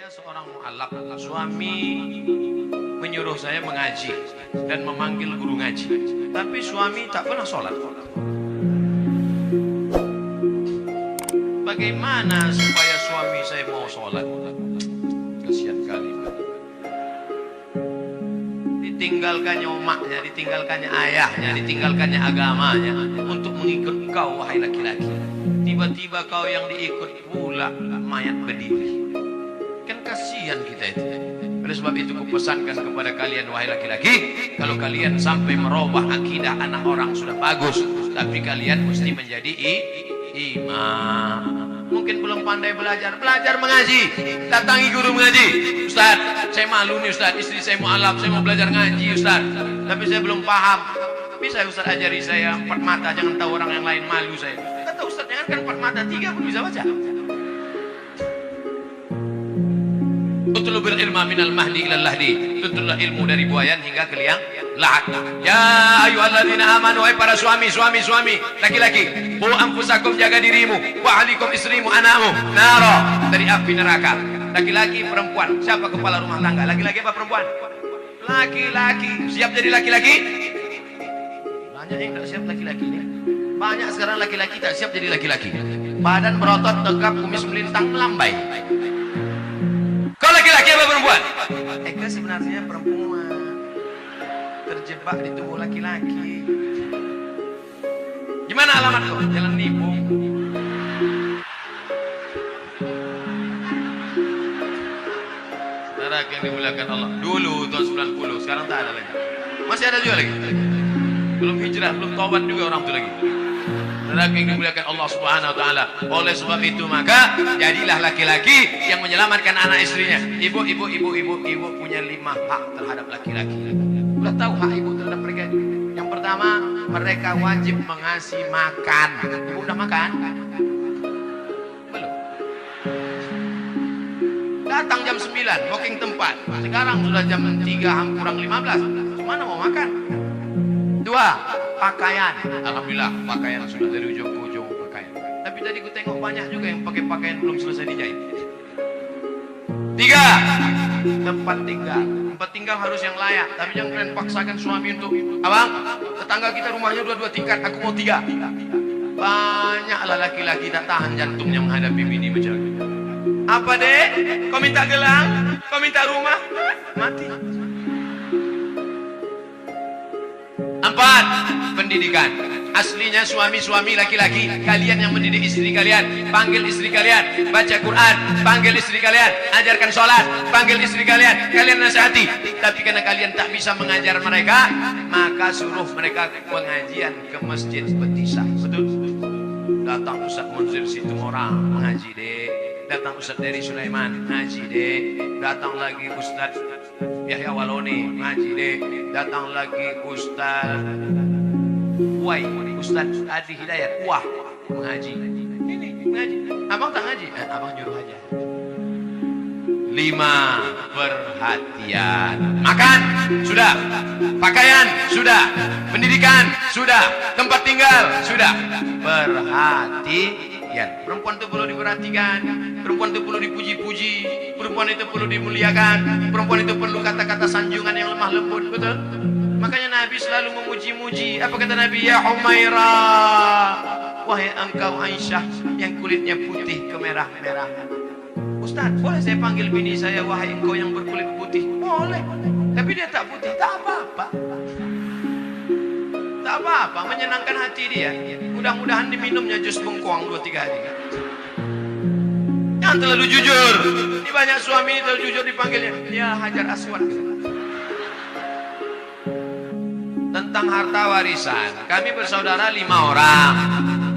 Saya seorang mu'alaf, suami menyuruh saya mengaji dan memanggil guru ngaji, tapi suami tak pernah sholat. Bagaimana supaya suami saya mau sholat? Kasihan kali. Ditinggalkannya umaknya, ditinggalkannya ayahnya, ditinggalkannya agamanya untuk mengikut kau, wahai laki-laki. Tiba-tiba kau yang diikut pula mayat berdiri. Kan kasihan kita itu. Oleh sebab itu kupesankan kepada kalian wahai laki-laki, kalau kalian sampai merubah akidah anak orang sudah bagus, tapi kalian mesti menjadi imam. Mungkin belum pandai belajar mengaji, datangi guru mengaji. Ustaz, saya malu nih Ustaz, istri saya mu'alaf, saya mau belajar ngaji Ustaz, tapi saya belum paham. Bisa Ustaz ajari saya 4 mata, jangan tahu orang yang lain, malu saya. Kata Ustaz, jangan kan 4 mata, 3 pun bisa baca. Utlubul ilma minal mahdi ilal lahdi. Tuntutlah ilmu dari buayan hingga ke liang lahat. Ya ayyuhalladzina amanu, wahai para suami, laki-laki, qu anfusakum, jaga dirimu, wa ahlikum, istrimu, anakmu, naro, dari api neraka. Laki-laki, perempuan, siapa kepala rumah tangga? Laki-laki apa perempuan? Laki-laki. Siap jadi laki-laki? Banyak yang tak siap laki-laki nih. Banyak sekarang laki-laki tak siap jadi laki-laki. Badan berotot, tegap, kumis melintang, melambai. Kau laki-laki apa perempuan? Eka sebenarnya perempuan, terjebak di tubuh laki-laki. Gimana alamat kau? Jalan Nibung. Saudara yang dimuliakan Allah, dulu tahun 90, sekarang tak ada lagi. Masih ada juga lagi. Belum hijrah, belum taubat juga orang itu lagi. Saudara yang dimuliakan Allah Subhanahu wa taala. Oleh sebab itu maka jadilah laki-laki yang menyelamatkan anak istrinya. Ibu punya 5 hak terhadap laki-laki. Sudah tahu hak ibu terhadap mereka? Yang pertama, mereka wajib mengasih makan. Ibu udah makan? Belum. Datang jam 9, booking tempat. Sekarang sudah jam 3 kurang 15. Gimana mau makan? 2, pakaian. Alhamdulillah pakaian sudah dari ujung ke ujung pakaian. Tapi tadi gue tengok banyak juga yang pakai pakaian belum selesai dijahit. 3, tempat tinggal. Tempat tinggal harus yang layak. Tapi jangan kalian paksakan suami untuk, abang, tetangga kita rumahnya 2 tingkat, aku mau 3. Banyaklah laki-laki tak tahan jantungnya menghadapi bini macam itu. Apa deh? Kau minta gelang? Kau minta rumah? Mati. 4, pendidikan. Aslinya suami-suami laki-laki, kalian yang mendidik istri kalian, panggil istri kalian, baca Quran, panggil istri kalian, ajarkan sholat, panggil istri kalian, kalian nasihati. Tapi karena kalian tak bisa mengajar mereka, maka suruh mereka pengajian ke masjid Betisah. Betul? Datang Ustaz Munzir Situmorang mengaji deh, datang Ustaz dari Sulaiman ngaji deh, datang lagi Ustaz Yahya Waloni ngaji deh, datang lagi Ustaz Wai, Ustaz Adi Hidayat, wah mengaji. Ini mengaji. Abang tak ngaji? Abang nyuruh aja. 5, perhatian. Makan sudah, pakaian sudah, pendidikan sudah, tempat tinggal sudah. Perhatian. Perempuan itu perlu diperhatikan, perempuan itu perlu dipuji-puji, perempuan itu perlu dimuliakan, perempuan itu perlu kata-kata sanjungan yang lemah lembut. Betul? Makanya Nabi selalu memuji-muji. Apa kata Nabi? Ya Humairah, wahai engkau Aisyah yang kulitnya putih kemerah-merahan. Ustaz, boleh saya panggil bini saya wahai engkau yang berkulit putih? Boleh. Tapi dia tak putih, tak apa-apa. Tak apa-apa, menyenangkan hati dia. Mudah-mudahan diminumnya jus bengkoang 2-3 hari. Jangan terlalu jujur. Ini banyak suami ini terlalu jujur dipanggilnya. Ya Hajar Aswad. Tentang harta warisan, kami bersaudara 5 orang.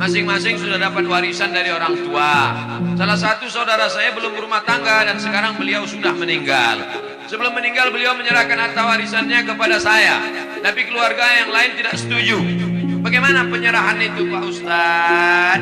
Masing-masing sudah dapat warisan dari orang tua. Salah satu saudara saya belum berumah tangga dan sekarang beliau sudah meninggal. Sebelum meninggal beliau menyerahkan harta warisannya kepada saya. Tapi keluarga yang lain tidak setuju. Bagaimana penyerahan itu Pak Ustaz?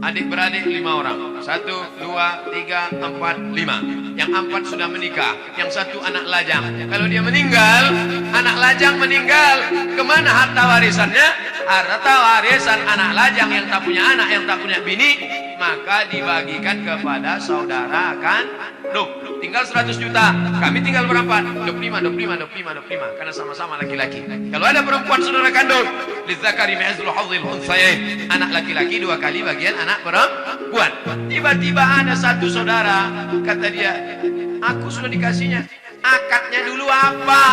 Adik-beradik 5 orang. 1, 2, 3, 4, 5. Yang 4 sudah menikah. Yang 1 anak lajang. Kalau dia meninggal, anak lajang meninggal, kemana harta warisannya? Harta warisan anak lajang yang tak punya anak, yang tak punya bini, maka dibagikan kepada saudara kandung. Tinggal 100 juta, kami tinggal berapa? 25. Karena sama-sama laki-laki. Kalau ada perempuan saudara kandung, lidzakari mithlu hadzil unthayain, anak laki-laki 2 kali bagian anak perempuan. Tiba-tiba ada satu saudara, kata dia, aku sudah dikasihnya. Akadnya dulu apa?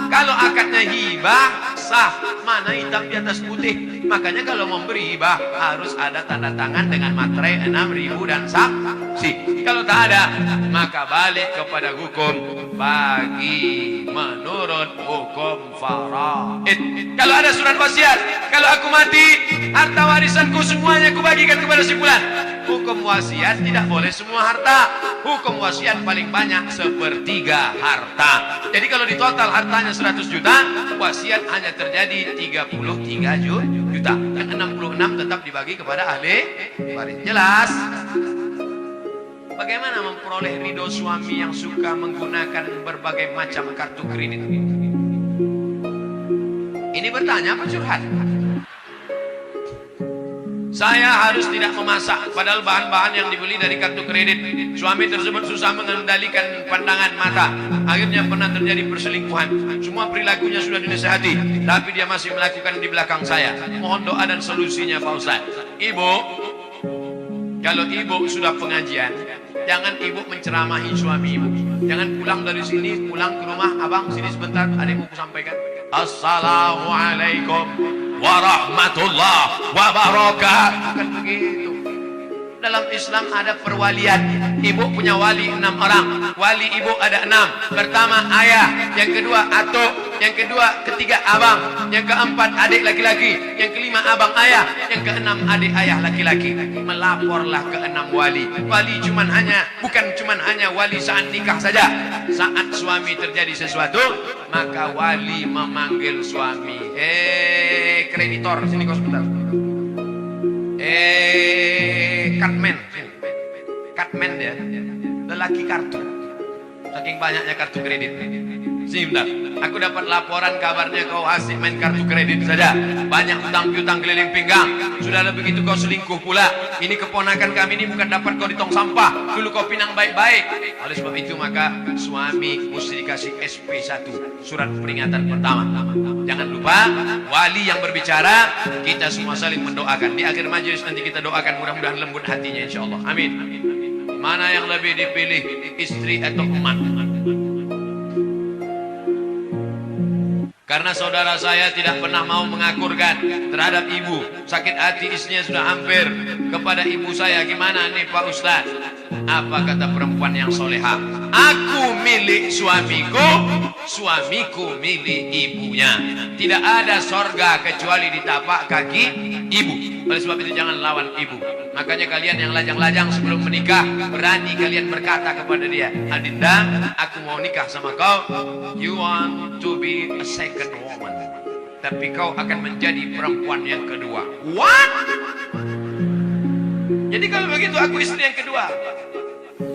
Kalau akadnya hibah sah, mana hitam di atas putih. Makanya kalau memberi hibah harus ada tanda tangan dengan materai 6.000 dan saksi. Kalau tak ada, maka balik kepada hukum bagi menurut hukum faraid. Kalau ada surat wasiat, kalau aku mati, harta warisanku semuanya aku bagikan kepada si fulan. Hukum wasiat tidak boleh semua harta. Hukum wasiat paling banyak 1/3 harta. Jadi kalau di total hartanya 100 juta, wasiat hanya terjadi 33 juta. Yang 66 tetap dibagi kepada ahli waris. Jelas? Bagaimana memperoleh ridho suami yang suka menggunakan berbagai macam kartu kredit? Ini bertanya apa curhat? Saya harus tidak memasak, padahal bahan-bahan yang dibeli dari kartu kredit. Suami tersebut susah mengendalikan pandangan mata. Akhirnya pernah terjadi perselingkuhan. Semua perilakunya sudah dinasihati, tapi dia masih melakukan di belakang saya. Mohon doa dan solusinya Pak Ustaz. Ibu, kalau ibu sudah pengajian, jangan ibu menceramahi suami ibu. Jangan pulang dari sini, pulang ke rumah, abang sini sebentar, adikku sampaikan. Assalamualaikum warahmatullahi wabarakatuh. Bukan begitu. Dalam Islam ada perwalian. Ibu punya wali 6 orang. Wali ibu ada 6. Pertama ayah, yang kedua atuk, yang ketiga abang, yang keempat adik laki-laki, yang kelima abang ayah, yang keenam adik ayah laki-laki. Melaporlah ke 6 wali. Wali bukan cuman hanya wali saat nikah saja. Saat suami terjadi sesuatu, maka wali memanggil suami. Kreditor, sini kau sebentar. Cutman dia, lelaki kartu. Saking banyaknya kartu kredit. Sebentar, aku dapat laporan kabarnya kau asik main kartu kredit saja. Banyak utang-piutang keliling pinggang. Sudah begitu kau selingkuh pula. Ini keponakan kami ini bukan dapat kau di tong sampah. Dulu kau pinang baik-baik. Oleh sebab itu maka suami mesti dikasih SP1, surat peringatan pertama. Jangan lupa wali yang berbicara, kita semua saling mendoakan. Di akhir majelis nanti kita doakan mudah-mudahan lembut hatinya insyaallah. Amin. Mana yang lebih dipilih, istri atau emak? Karena saudara saya tidak pernah mau mengakurkan terhadap ibu. Sakit hati istrinya sudah hampir kepada ibu saya. Gimana nih Pak Ustaz? Apa kata perempuan yang soleha? Aku milik suamiku, suamiku milik ibunya. Tidak ada sorga kecuali di tapak kaki ibu. Oleh sebab itu jangan lawan ibu. Makanya kalian yang lajang-lajang sebelum menikah, berani kalian berkata kepada dia, Adinda, aku mau nikah sama kau. You want to be a second woman, tapi kau akan menjadi perempuan yang kedua. What? Jadi kalau begitu aku istri yang kedua.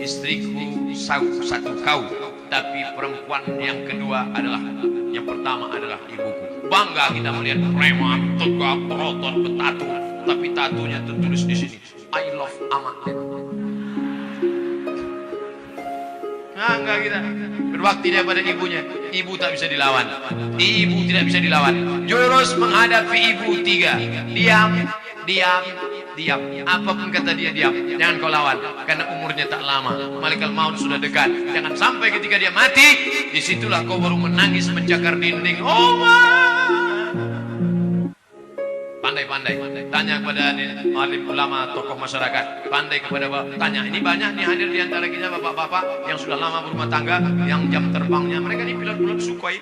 Istriku satu kau, tapi perempuan yang kedua adalah, yang pertama adalah ibuku. Bangga kita melihat preman, tegap, berotot, bertatu, tapi tatunya tertulis di sini, I love Amat. Nah, enggak kita berbakti dia pada ibunya. Ibu tak bisa dilawan. Ibu tidak bisa dilawan. Jurus menghadapi ibu 3. Diam, diam, diam. Apapun kata dia, diam. Jangan kau lawan, karena umurnya tak lama. Malaikat maut sudah dekat. Jangan sampai ketika dia mati, disitulah kau baru menangis mencakar dinding. Oh pandai-pandai tanya kepada alim ulama, tokoh masyarakat, pandai kepada bapak, tanya. Ini banyak nih hadir di antara kita bapak-bapak yang sudah lama berumah tangga, yang jam terbangnya, mereka ini pilot-pilot Sukhoi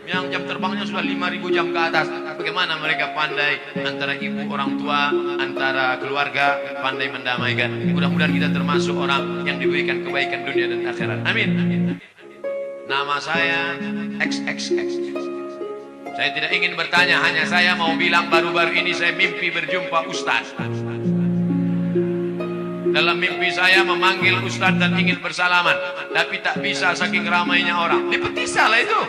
yang jam terbangnya sudah 5.000 jam ke atas. Bagaimana mereka pandai antara ibu, orang tua, antara keluarga, pandai mendamaikan. Mudah-mudahan kita termasuk orang yang diberikan kebaikan dunia dan akhirat. Amin. Nama saya XXX. Saya tidak ingin bertanya, hanya saya mau bilang baru-baru ini saya mimpi berjumpa Ustaz. Dalam mimpi saya memanggil Ustaz dan ingin bersalaman, tapi tak bisa saking ramainya orang. Di Petisah lah itu.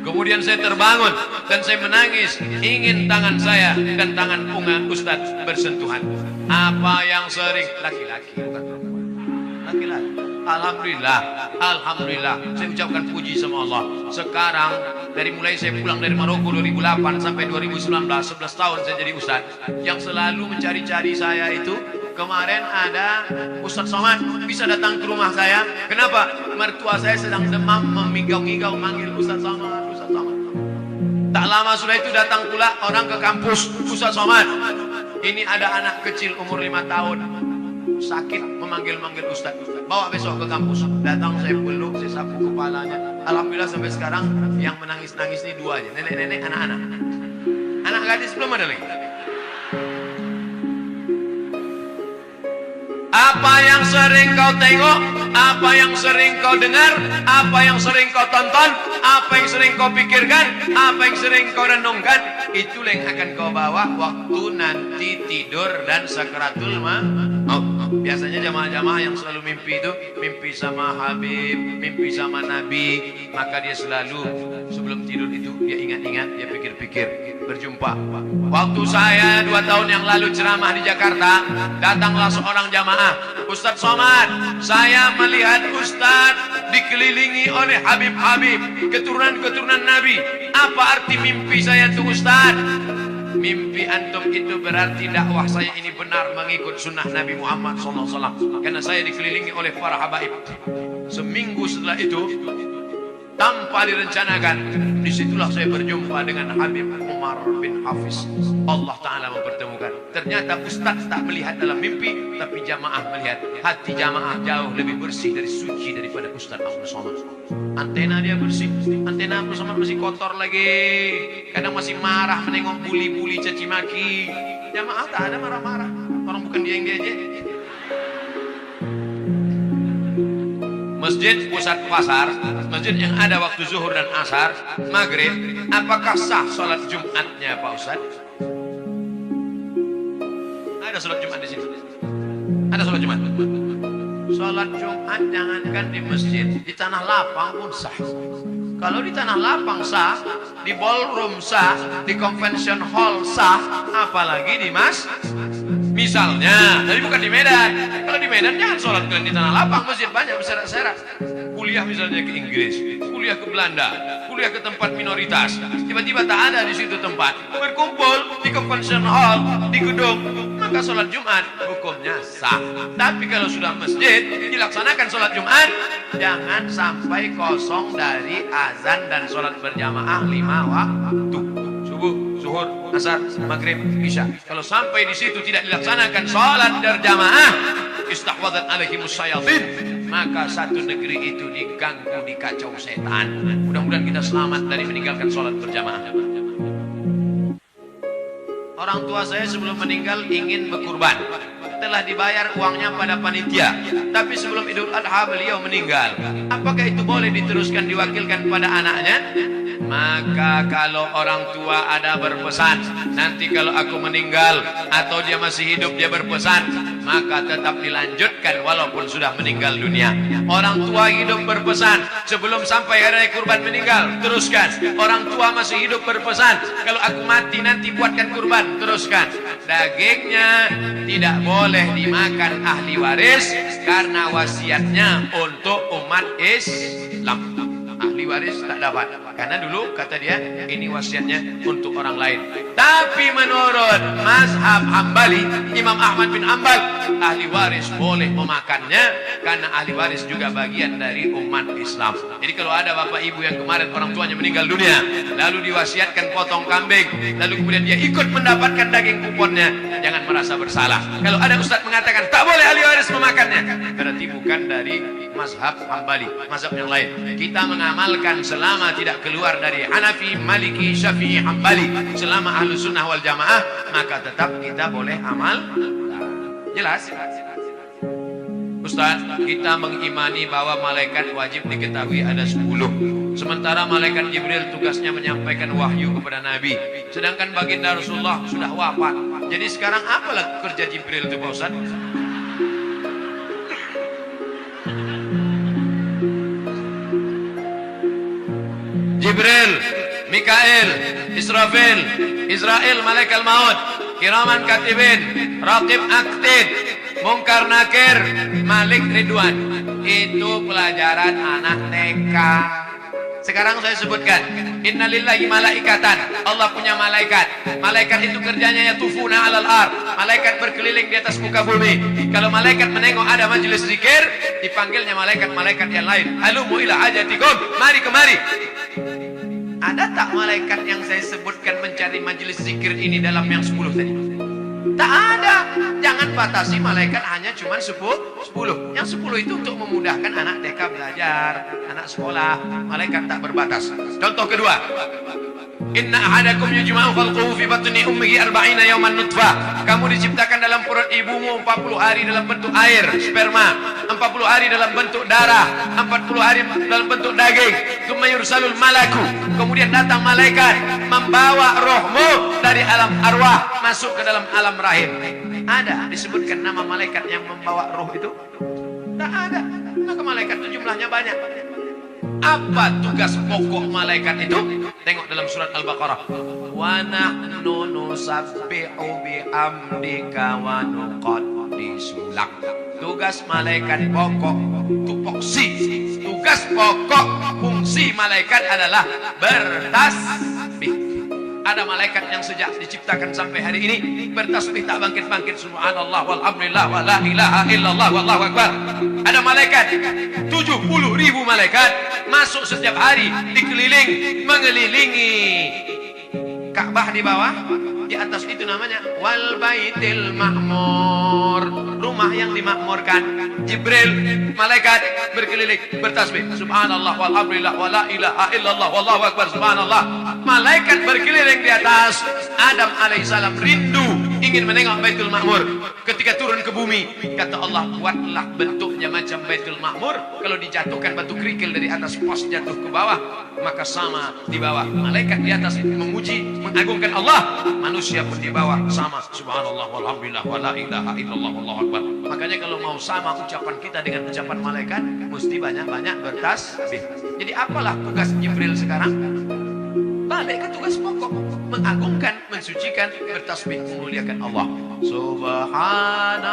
Kemudian saya terbangun dan saya menangis, ingin tangan saya dan tangan pungan Ustadz bersentuhan. Apa yang sering laki-laki, bukan perempuan. Laki-laki. Alhamdulillah, alhamdulillah. Saya ucapkan puji sama Allah. Sekarang dari mulai saya pulang dari Maroko 2008 sampai 2019, 11 tahun saya jadi Ustadz. Yang selalu mencari-cari saya itu, kemarin ada Ustadz Somad bisa datang ke rumah saya. Kenapa? Mertua saya sedang demam, memigau-ngigau manggil Ustadz Somad, Ustadz Somad. Tak lama sudah itu datang pula orang ke kampus, Ustadz Somad, ini ada anak kecil umur 5 tahun sakit, memanggil-manggil Ustadz, bawa besok ke kampus. Datang, saya peluk, saya sapu kepalanya. Alhamdulillah sampai sekarang yang menangis-nangis ini 2 aja, nenek-nenek, anak-anak. Anak gadis belum ada lagi. Apa yang sering kau tengok, apa yang sering kau dengar, apa yang sering kau tonton, apa yang sering kau pikirkan, apa yang sering kau renungkan, itulah yang akan kau bawa waktu nanti tidur dan sakaratul maut. Biasanya jamaah-jamaah yang selalu mimpi itu, mimpi sama Habib, mimpi sama Nabi, maka dia selalu sebelum tidur itu dia ingat-ingat, dia pikir-pikir berjumpa. Waktu saya 2 tahun yang lalu ceramah di Jakarta, datanglah seorang jamaah, Ustadz Somad, saya melihat Ustadz dikelilingi oleh Habib-Habib, keturunan-keturunan Nabi. Apa arti mimpi saya itu Ustadz? Mimpi antum itu berarti dakwah saya ini benar mengikut sunnah Nabi Muhammad SAW. Karena saya dikelilingi oleh para habaib. Seminggu setelah itu, tanpa direncanakan, disitulah saya berjumpa dengan Habib Umar bin Hafiz. Allah Ta'ala mempertemukan. Ternyata Ustadz tak melihat dalam mimpi, tapi jamaah melihat. Hati jamaah jauh lebih bersih dari suci daripada Ustadz Abdul Somad. Antena dia bersih, antena Abdul Somad masih kotor lagi. Kadang masih marah menengok buli-buli caci maki. Jamaah tak ada marah-marah. Orang bukan dia yang diajak. Masjid pusat pasar, masjid yang ada waktu zuhur dan asar, maghrib, apakah sah sholat Jumatnya Pak Ustaz? Ada sholat Jumat di sini? Ada sholat Jumat? Sholat Jumat jangankan di masjid, di tanah lapang pun sah. Kalau di tanah lapang sah, di ballroom sah, di convention hall sah, apalagi di misalnya, tapi bukan di Medan. Kalau di Medan jangan sholat di tanah lapang, masjid banyak berserak-serak. Kuliah misalnya ke Inggris, kuliah ke Belanda, kuliah ke tempat minoritas, tiba-tiba tak ada di situ tempat, berkumpul di convention hall, di gedung, maka sholat Jumat hukumnya sah. Tapi kalau sudah masjid dilaksanakan sholat Jumat, jangan sampai kosong dari azan dan sholat berjamaah 5 waktu. Subuh, zuhur, asar, maghrib, isya. Kalau sampai di situ tidak dilaksanakan sholat berjamaah, istahwadat alaihimus syayatin, maka satu negeri itu diganggu, dikacau setan. Mudah-mudahan kita selamat dari meninggalkan sholat berjamaah. Orang tua saya sebelum meninggal ingin berkurban, telah dibayar uangnya pada panitia, tapi sebelum Idul Adha beliau meninggal. Apakah itu boleh diteruskan, diwakilkan pada anaknya? Maka kalau orang tua ada berpesan, nanti kalau aku meninggal atau dia masih hidup dia berpesan, maka tetap dilanjutkan walaupun sudah meninggal dunia. Orang tua hidup berpesan, sebelum sampai hari kurban meninggal, teruskan. Orang tua masih hidup berpesan, kalau aku mati nanti buatkan kurban, teruskan. Dagingnya tidak boleh dimakan ahli waris karena wasiatnya untuk umat Islam. Ahli waris tak dapat, karena dulu kata dia ini wasiatnya untuk orang lain. Tapi menurut mazhab Hambali, Imam Ahmad bin Hanbal, ahli waris boleh memakannya karena ahli waris juga bagian dari umat Islam. Jadi kalau ada bapak ibu yang kemarin orang tuanya meninggal dunia, lalu diwasiatkan potong kambing, lalu kemudian dia ikut mendapatkan daging kuponnya, jangan merasa bersalah. Kalau ada ustadz mengatakan tak boleh ahli waris memakannya, berarti bukan dari mazhab Hambali, mazhab yang lain. Kita mengamalkan selama tidak keluar dari Hanafi, Maliki, Syafi'i, Hambali, selama ahlu sunnah wal jamaah, maka tetap kita boleh amal. Jelas? Ustaz, kita mengimani bahwa malaikat wajib diketahui ada 10. Sementara malaikat Jibril tugasnya menyampaikan wahyu kepada Nabi. Sedangkan baginda Rasulullah sudah wafat. Jadi sekarang apalah kerja Jibril itu Pak Ustaz? Jibril Mikail, Israfil, Israel malaikat maut, kiraman katibin, raqib aktid, mungkar nakir, Malik Ridwan. Itu pelajaran anak TK. Sekarang saya sebutkan, innalillahi malaikatan. Allah punya malaikat. Malaikat itu kerjanya yatufuna alal ar. Malaikat berkeliling di atas muka bumi. Kalau malaikat menengok ada majelis zikir, dipanggilnya malaikat-malaikat yang lain. Halumu ila hajatikum, mari kemari. Ada tak malaikat yang saya sebutkan mencari majelis zikir ini dalam yang 10 tadi? Tak ada. Jangan batasi malaikat hanya cuma 10. Yang 10 itu untuk memudahkan anak TK belajar, anak sekolah. Malaikat tak berbatas. Contoh kedua, inna ahadakum yujma'u khalquhu fi batni ummihi 40 yawman nutfah. Kamu diciptakan dalam perut ibumu 40 hari dalam bentuk air, sperma, 40 hari dalam bentuk darah, 40 hari dalam bentuk daging. Tsumma yursalul malaku. Kemudian datang malaikat membawa rohmu dari alam arwah masuk ke dalam alam rahim. Ada disebutkan nama malaikat yang membawa roh itu? Tak ada. Maka malaikat itu jumlahnya banyak. Apa tugas pokok malaikat itu? Tengok dalam surat Al-Baqarah. Wa nahnu nusabbihu bihamdika wa nuqaddisu lak. Tugas malaikat pokok, tupoksi. Tugas pokok fungsi malaikat adalah bertasbih. Ada malaikat yang sejak diciptakan sampai hari ini bertasbih tak bangkit-bangkit. Subhanallah walhamdulillah wa la ilaha illallah wallahu akbar. Ada malaikat 70.000 malaikat masuk setiap hari dikeliling mengelilingi Ka'bah di bawah. Di atas itu namanya wal baitil ma'mur, rumah yang dimakmurkan. Jibril malaikat berkeliling bertasbih subhanallah walhamdulillah wa la ilaha illallah wallahu akbar. Subhanallah, malaikat berkeliling di atas. Adam alaihissalam rindu ingin menengok Baitul Ma'mur. Ketika turun ke bumi, kata Allah, buatlah bentuknya macam Baitul Ma'mur. Kalau dijatuhkan batu kerikil dari atas pos jatuh ke bawah, maka sama di bawah. Malaikat di atas memuji, mengagungkan Allah. Manusia pun di bawah sama. Subhanallah walhamdulillah wa la ilaha illallah wallahu akbar. Makanya kalau mau sama ucapan kita dengan ucapan malaikat, mesti banyak-banyak bertasbih. Jadi apalah tugas Jibril sekarang? Balik ke tugas pokok, mengagungkan, mensucikan, bertasbih, memuliakan Allah. Subhanallah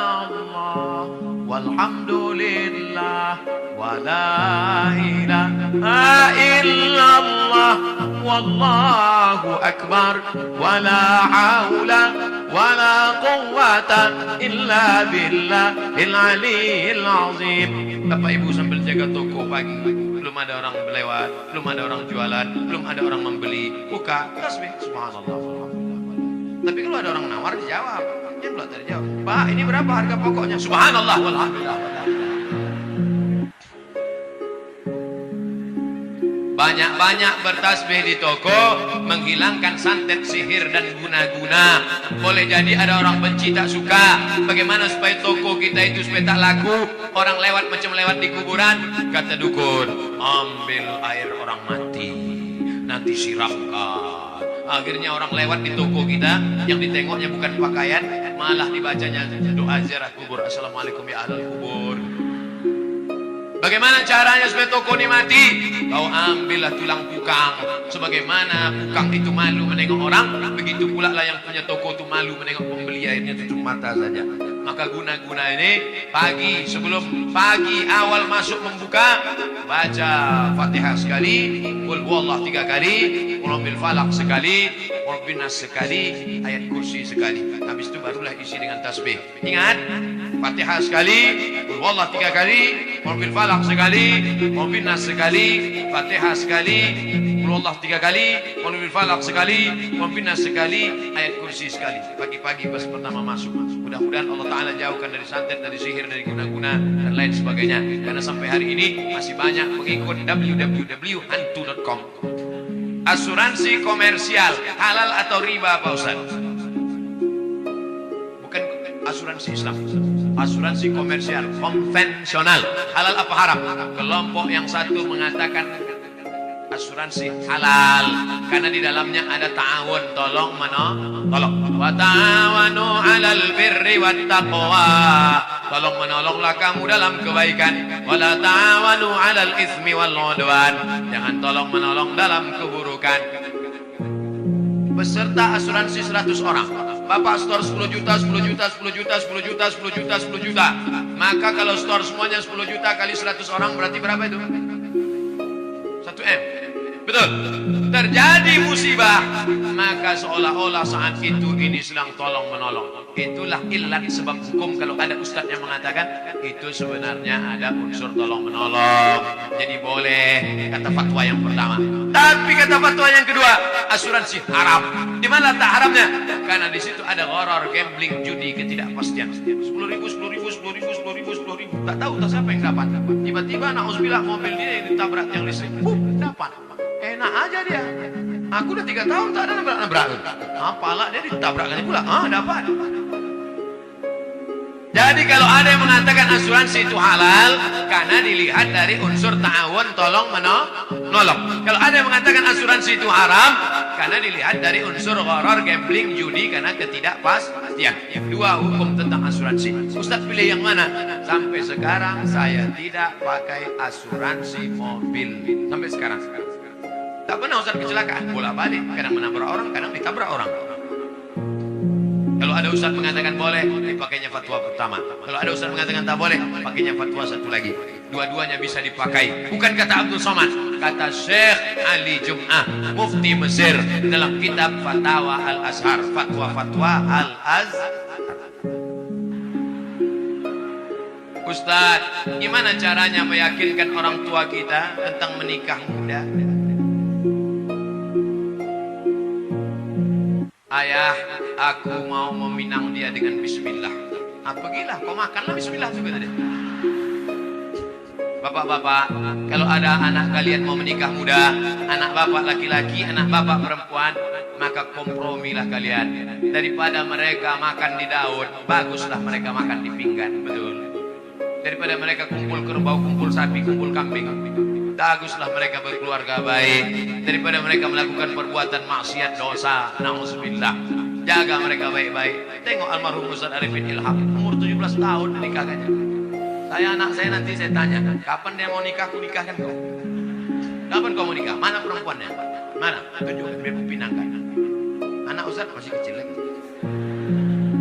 walhamdulillah wa la ilaha illallah wallahu akbar wa la haula wa la quwwata illa billahil aliyyil azim. Bapak Ibu sambil jaga toko pagi, belum ada orang lewat, belum ada orang jualan, belum ada orang membeli, buka tasbih subhanallah walhamdulillah. Tapi kalau ada orang nawar dijawab, yang belum terjawab, Pak ini berapa harga pokoknya? Subhanallah walhamdulillah. Banyak-banyak bertasbih di toko, menghilangkan santet, sihir dan guna-guna. Boleh jadi ada orang benci tak suka. Bagaimana supaya toko kita itu supaya tak laku? Orang lewat macam lewat di kuburan. Kata dukun, ambil air orang mati, nanti siramkan. Akhirnya orang lewat di toko kita, yang ditengoknya bukan pakaian, malah dibacanya doa ziarah kubur. Assalamualaikum ya ahlul kubur. Bagaimana caranya supaya toko ini mati? Kau ambillah tulang pukang. Sebagaimana pukang itu malu menengok orang, begitu pula lah yang punya toko itu malu menengok pembeli, akhirnya tutup mata saja. Maka guna-guna ini pagi, sebelum pagi awal masuk membuka, baca Fatihah sekali, Qul huwallah 3 kali, Qul bil falaq sekali, Qul bin nas sekali, ayat kursi sekali. Habis itu barulah isi dengan tasbih. Ingat, Fatihah sekali, Qul huwallah 3 kali, Qul bil falaq sekali, Qul bin nas sekali, Fatihah sekali, Qul huwallah 3 kali, Qul bil falaq sekali, Qul bin nas sekali, ayat kursi sekali. Pagi-pagi pas pertama masuk. Mudah-mudahan Allah Ta'ala jauhkan dari santet, dari sihir, dari guna-guna dan lain sebagainya. Karena sampai hari ini masih banyak pengikut www.hantu.com. Asuransi komersial halal atau riba Pak Ustaz? Bukan asuransi Islam, asuransi komersial konvensional. Halal apa haram? Kelompok yang satu mengatakan asuransi halal karena di dalamnya ada ta'awun, tolong menolong. Wa ta'awanu 'alal birri wat taqwa. Tolong menolonglah kamu dalam kebaikan. Wa la ta'awanu 'alal itsmi wal 'udwan. Jangan tolong menolong dalam keburukan. Beserta asuransi 100 orang. Bapak store 10 juta, 10 juta, 10 juta, 10 juta, 10 juta, 10 juta. Maka kalau store semuanya 10 juta kali 100 orang berarti berapa itu? 1 M. Betul. Terjadi musibah, maka seolah-olah saat itu ini sedang tolong menolong. Itulah ilat sebab hukum. Kalau ada ustadz yang mengatakan itu sebenarnya ada unsur tolong menolong, jadi boleh, kata fatwa yang pertama. Tapi kata fatwa yang kedua, asuransi haram. Di mana tak haramnya? Karena di situ ada horor, gambling, judi, ketidakpastian. 10.000, 10.000, 10.000, 10.000, 10.000. Tak tahu tak siapa yang dapat. Tiba-tiba nauzubillah mobil dia yang ditabrak yang listrik. Dapat. Enak aja dia. Aku udah 3 tahun tak ada nabrak-nabrak. Apalah dia ditabrakkan pula. Dapat. Jadi kalau ada yang mengatakan asuransi itu halal, karena dilihat dari unsur ta'awun, tolong menolong. Kalau ada yang mengatakan asuransi itu haram, karena dilihat dari unsur horor, gambling, judi, karena ketidakpastian. Dua hukum tentang asuransi. Ustaz pilih yang mana? Sampai sekarang saya tidak pakai asuransi mobil. Sampai sekarang. Tak pernah Ustaz kecelakaan, bola balik. Kadang menabrak orang, kadang ditabrak orang. Kalau ada ustaz mengatakan boleh, dipakainya fatwa pertama. Kalau ada ustaz mengatakan tak boleh, pakainya fatwa satu lagi. Dua-duanya bisa dipakai. Bukan kata Abdul Somad, kata Syekh Ali Jum'ah, Mufti Mesir, dalam kitab Fatawa Al-Azhar, fatwa-fatwa Al-Azhar. Ustaz, gimana caranya meyakinkan orang tua kita tentang menikah muda? Ayah, aku mau meminang dia dengan bismillah. Pergilah, kau makanlah bismillah juga tadi. Bapak-bapak, kalau ada anak kalian mau menikah muda, anak bapak laki-laki, anak bapak perempuan, maka kompromilah kalian. Daripada mereka makan di daun, baguslah mereka makan di pinggan, betul. Daripada mereka kumpul kerbau, kumpul sapi, kumpul kambing, baguslah mereka berkeluarga baik. Daripada mereka melakukan perbuatan maksiat, dosa, na'udzubillah. Jaga mereka baik-baik. Tengok almarhum Ustaz Arifin Ilham, umur 17 tahun nikahkannya. Anak saya nanti saya tanya, kapan dia mau nikah? Aku nikahkan kau. Kapan kau mau nikah? Mana perempuannya? Mana? Tunjukkan, biar pinangkan. Anak Ustaz masih kecil lagi.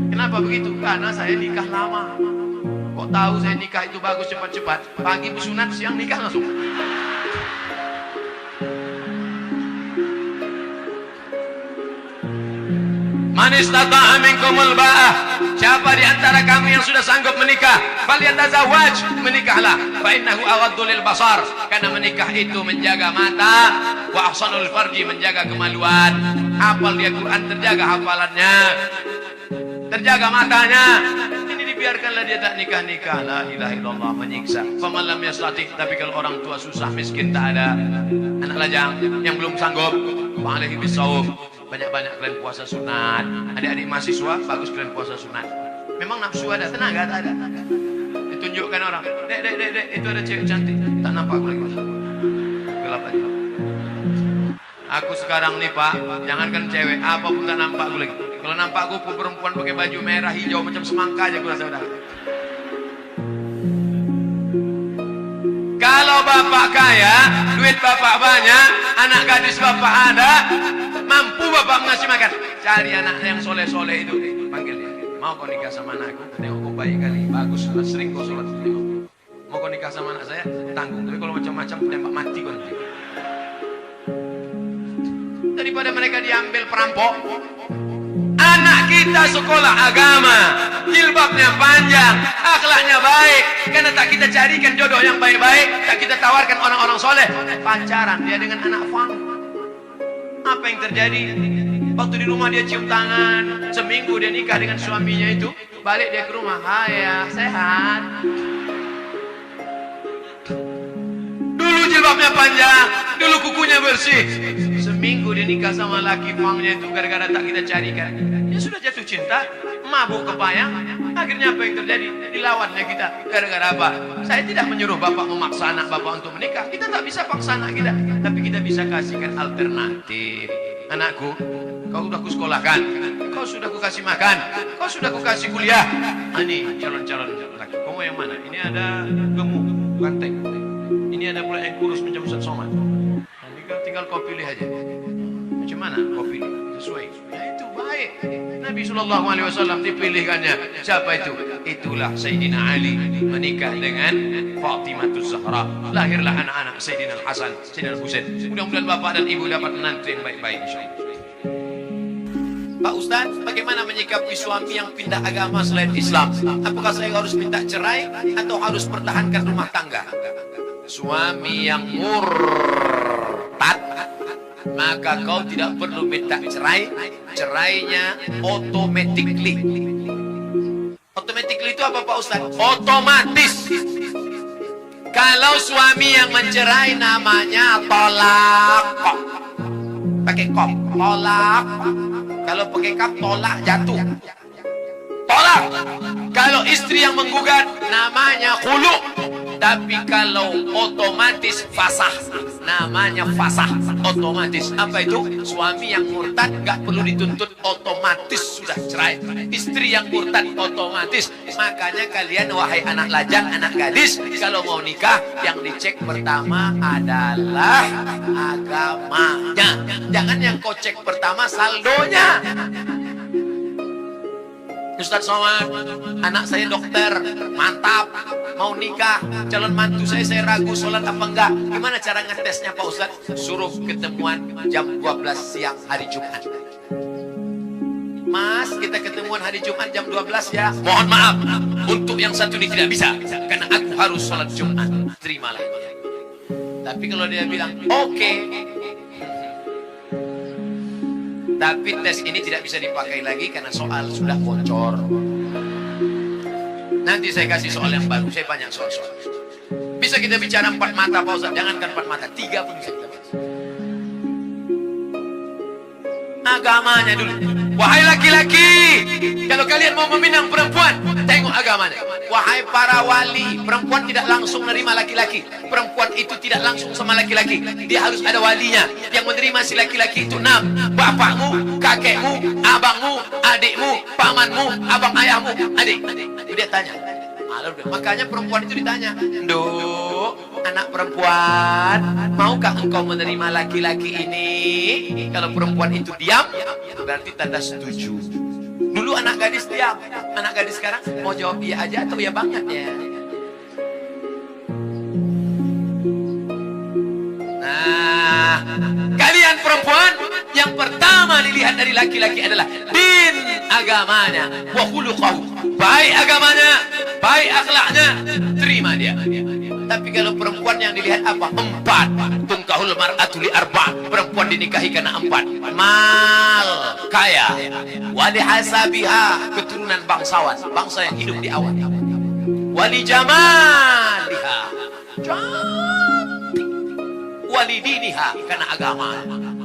Kenapa begitu? Karena saya nikah lama. Kok tahu saya nikah itu bagus cepat-cepat? Pagi bersunat, siang nikah langsung. Man istata'a minkumul ba'ah, siapa di antara kamu yang sudah sanggup menikah, falyatazawwaj, menikahlah. Fa innahu aghaddu lil basar, karena menikah itu menjaga mata, wa ahsanul farji, menjaga kemaluan. Hafal dia Quran, terjaga hafalannya, terjaga matanya. Ini dibiarkanlah dia tak nikah-nikah. La ilaha illallah, menyiksa. Faman lam yastati, tapi kalau orang tua susah, miskin, tak ada anak lajang yang belum sanggup, fa alaihi bisawm, banyak-banyak kalian puasa sunat. Adik-adik mahasiswa, bagus kalian puasa sunat. Memang nafsu ada, tenaga tak ada. Ditunjukkan orang, dek, itu ada cewek cantik. Tak nampak aku lagi. Gelap aja. Aku sekarang nih Pak, jangankan cewek, apapun tak nampak aku lagi. Kalau nampak aku perempuan pakai baju merah, hijau, macam semangka aja aku rasa udah. Kalau bapak kaya, duit bapak banyak, anak gadis bapak ada, mampu bapak mengasih makan, cari anak yang soleh-soleh itu, panggil dia. Mau kau nikah sama anakku? Tengok kau baik kali, bagus, sering kau sholat. Tengok. Mau kau nikah sama anak saya? Tanggung. Tapi kalau macam-macam tembak mati kau nanti. Daripada mereka diambil perampok. Anak kita sekolah agama, jilbabnya panjang, akhlaknya baik. Karena tak kita carikan jodoh yang baik-baik, tak kita tawarkan orang-orang soleh, pacaran dia dengan anak fang. Apa yang terjadi? Waktu di rumah dia cium tangan, seminggu dia nikah dengan suaminya itu, balik dia ke rumah, ayah sehat. Dulu jilbabnya panjang, dulu kukunya bersih. Seminggu dia nikah sama laki fangnya itu gara-gara tak kita carikan. Dia sudah jatuh cinta, mabuk kepayang. Akhirnya apa yang terjadi? Dilawannya kita. Gara-gara apa? Saya tidak menyuruh bapak memaksa anak bapak untuk menikah. Kita tak bisa paksa anak kita, tapi kita bisa kasihkan alternatif. Anakku, kau sudah kusekolahkan, kau sudah kukasih makan, kau sudah kukasih kuliah. Ini calon-calon laki. Kau mau yang mana? Ini ada gemuk, ganteng. Ini ada pula yang kurus macam Ustaz Somad. Tinggal kau pilih aja. macam mana kau pilih sesuai. Nah, itu baik. Nabi SAW dipilihkannya siapa itu? Itulah Sayyidina Ali menikah dengan Fatimah Zahra. Lahirlah anak-anak Sayyidina Hasan, Sayyidina Husain. Mudah-mudahan bapak dan ibu dapat menantu yang baik-baik insyaallah. Pak Ustaz, bagaimana menyikapi suami yang pindah agama selain Islam? Apakah saya harus minta cerai atau harus pertahankan rumah tangga? Suami yang murtad, maka kau tidak perlu minta cerai. Cerainya automatically. Automatically itu apa Pak Ustaz? Otomatis. Kalau suami yang mencerai namanya tolak. Pakai kop, tolak. Kalau pakai kap, tolak, jatuh. Tolak. Kalau istri yang menggugat namanya khulu. Tapi kalau otomatis fasah, namanya fasah otomatis. Apa itu? Suami yang murtad gak perlu dituntut, otomatis sudah cerai. Istri yang murtad otomatis. Makanya kalian wahai anak lajang, anak gadis, kalau mau nikah yang dicek pertama adalah agamanya. Jangan yang kau cek pertama saldonya. Ustaz Somad, anak saya dokter, mantap, mau nikah, calon mantu saya ragu sholat apa enggak. Gimana cara ngetesnya Pak Ustaz? Suruh ketemuan jam 12 siang hari Jumat. Mas, kita ketemuan hari Jumat jam 12 ya. Mohon maaf, untuk yang satu ini tidak bisa, karena aku harus sholat Jumat. Terimalah. Tapi kalau dia bilang, oke, tapi tes ini tidak bisa dipakai lagi karena soal sudah bocor. Nanti saya kasih soal yang baru. Saya banyak soal-soal. Bisa kita bicara 4 mata Pak Ustaz. Jangankan 4 mata, 3 pun bisa kita bahas. Agamanya dulu. Wahai laki-laki, kalau kalian mau meminang perempuan, tengok agamanya. Wahai para wali, perempuan tidak langsung menerima laki-laki. Perempuan itu tidak langsung sama laki-laki. Dia harus ada walinya. Yang menerima si laki-laki itu 6. Bapakmu, kakekmu, abangmu, adikmu, pamanmu, abang ayahmu, adik. Itu dia tanya. Makanya perempuan itu ditanya, "Duh, anak perempuan, maukah engkau menerima laki-laki ini?" Kalau perempuan itu diam, berarti tanda setuju. Dulu anak gadis diam, anak gadis sekarang mau jawab iya aja atau ya banget ya. Nah, kalian perempuan, yang pertama dilihat dari laki-laki adalah din agamanya, wa khuluquhu. Baik agamanya, baik akhlaknya, terima dia. Tapi kalau perempuan yang dilihat apa? 4. Tungkahul mar'atu li 4. Perempuan dinikahi karena 4. Mal, kaya. Wali hasabiha, keturunan bangsawan, bangsa yang hidup di awan. Wali jamaliha, cantik. Wali diniha, karena agama.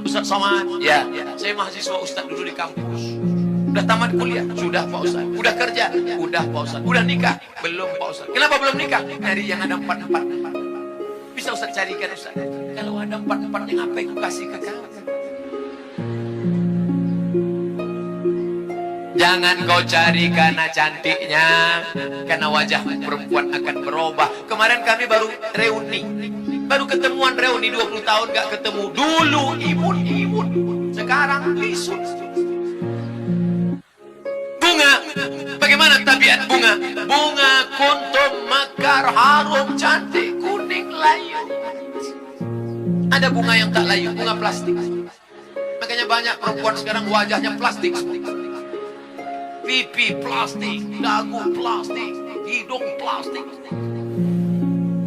Ustaz Somad, ya, saya mahasiswa Ustaz dulu di kampus. Udah tamat kuliah? Sudah Pak Ustaz. Udah kerja? Udah Pak Ustaz. Udah nikah? Belum Pak Ustaz. Kenapa belum nikah? Nyari yang ada 4-4. Bisa Ustaz carikan Ustaz. Kalau ada 4-4 yang apa yang kasih ke kamu? Jangan kau cari karena cantiknya, karena wajah perempuan akan berubah. Kemarin kami baru reuni. Baru ketemuan reuni 20 tahun gak ketemu. Dulu imun-imun. Sekarang lisut. Bunga, bagaimana tabiat bunga? Bunga kuntum mekar, harum, cantik, kuning, layu. Ada bunga yang tak layu, bunga plastik. Makanya banyak perempuan sekarang wajahnya plastik. Pipi plastik, dagu plastik, hidung plastik.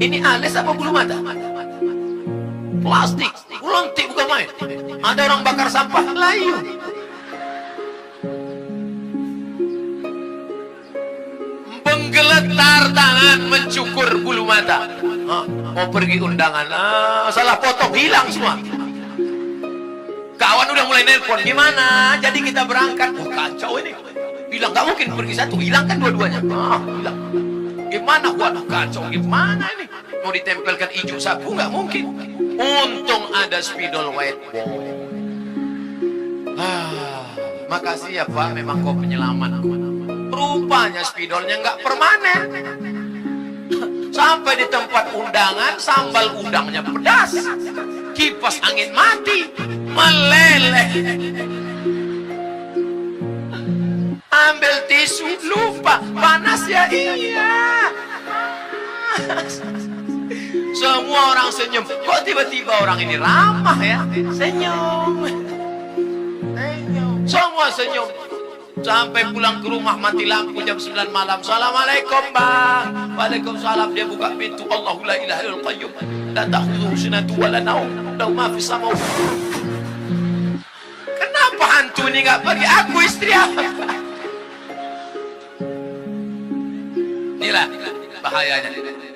Ini alis apa bulu mata? Plastik, ulontik bukan main. Ada orang bakar sampah, layu. Menggeletar tangan mencukur bulu mata. Mau pergi undangan, salah potong, hilang semua. Kawan udah mulai nelpon, gimana? Jadi kita berangkat. Oh, kacau ini. Bilang gak mungkin pergi satu, hilang kan dua-duanya. Hilang. Gimana? Waduh, kacau. Gimana ini? Mau ditempelkan hijau sapu nggak mungkin. Untung ada spidol white ball. Makasih ya Pak, memang kau penyelamat. Rupanya spidolnya nggak permanen. Sampai di tempat undangan, sambal udangnya pedas, kipas angin mati. meleleh. Ambil tisu, lupa, panas ya, iya. Semua orang senyum. Kok tiba-tiba orang ini ramah ya? Senyum. Semua senyum. Sampai pulang ke rumah mati lampu jam 9 malam. Assalamualaikum bang. Waalaikumsalam. Dia buka pintu. Allahu la ilaha illal qayyum. La ta'khudhuhu sinatun wa la naum. Lahu ma fis samawati. Kenapa hantu ini nggak pergi? Aku istri apa? Inilah bahayanya.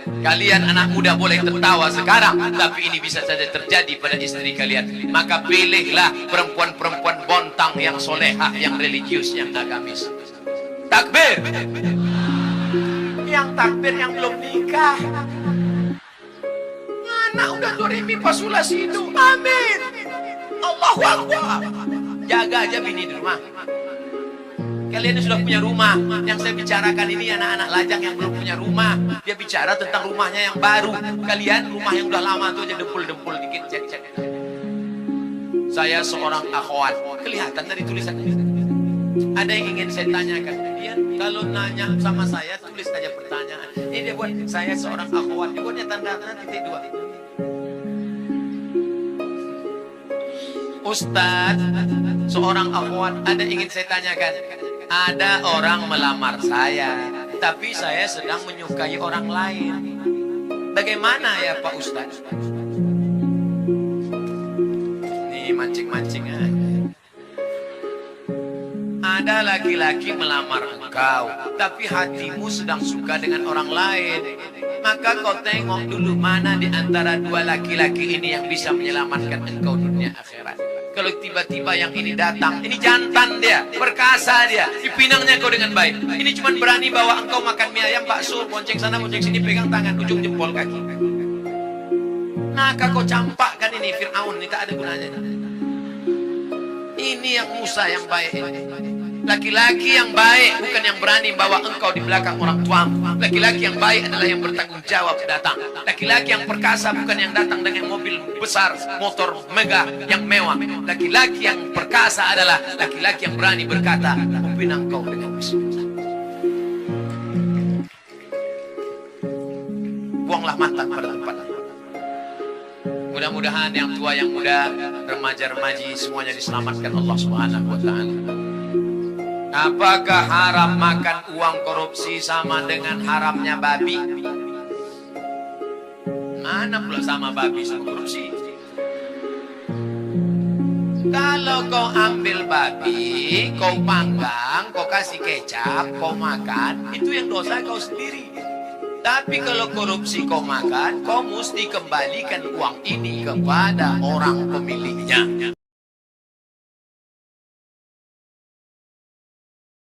Kalian anak muda boleh tertawa sekarang, tapi ini bisa saja terjadi pada istri kalian. Maka pilihlah perempuan-perempuan bontang yang solehah, yang religius, yang agamis. Takbir. Yang takbir yang belum nikah. Anak udah dorimi pasulah sidu. Amin. Allahu Akbar. Jaga aja bini di rumah. Kalian sudah punya rumah. Yang saya bicarakan ini anak-anak lajang yang belum punya rumah. Dia bicara tentang rumahnya yang baru. Kalian rumah yang udah lama tuh aja dempul-dempul dikit. Cek. Saya seorang akhwat. Kelihatan dari tulisannya. Ada yang ingin saya tanyakan. Dia kalau nanya sama saya tulis aja pertanyaan. Ini dia buat saya seorang akhwat. Dia buatnya tanda titik 2. Ustadz, seorang akhwat, ada ingin saya tanyakan. Ada orang melamar saya, tapi saya sedang menyukai orang lain. Bagaimana ya Pak Ustadz? Nih mancing-mancing aja. Ada laki-laki melamar engkau, tapi hatimu sedang suka dengan orang lain. Maka kau tengok dulu mana di antara dua laki-laki ini yang bisa menyelamatkan engkau dunia akhirat. Kalau tiba-tiba yang ini datang, ini jantan dia, perkasa dia, dipinangnya kau dengan baik. Ini cuma berani bawa engkau makan mie ayam, bakso, bonceng sana, bonceng sini, pegang tangan, ujung jempol kaki. Maka kau campakkan ini Fir'aun, ini tak ada gunanya. Ini yang Musa yang baik. Laki-laki yang baik bukan yang berani bawa engkau di belakang orang tuamu. Laki-laki yang baik adalah yang bertanggung jawab datang. Laki-laki yang perkasa bukan yang datang dengan mobil besar, motor megah yang mewah. Laki-laki yang perkasa adalah laki-laki yang berani berkata, "Kupinang kau dengan bismillah." Buanglah mantan pada tempatnya. Mudah-mudahan yang tua, yang muda, remaja-remaji semuanya diselamatkan Allah Subhanahu wa taala. Apakah haram makan uang korupsi sama dengan haramnya babi? Mana pula sama babi sama korupsi? Kalau kau ambil babi, kau panggang, kau kasih kecap, kau makan, itu yang dosa kau sendiri. Tapi kalau korupsi kau makan, kau mesti kembalikan uang ini kepada orang pemiliknya.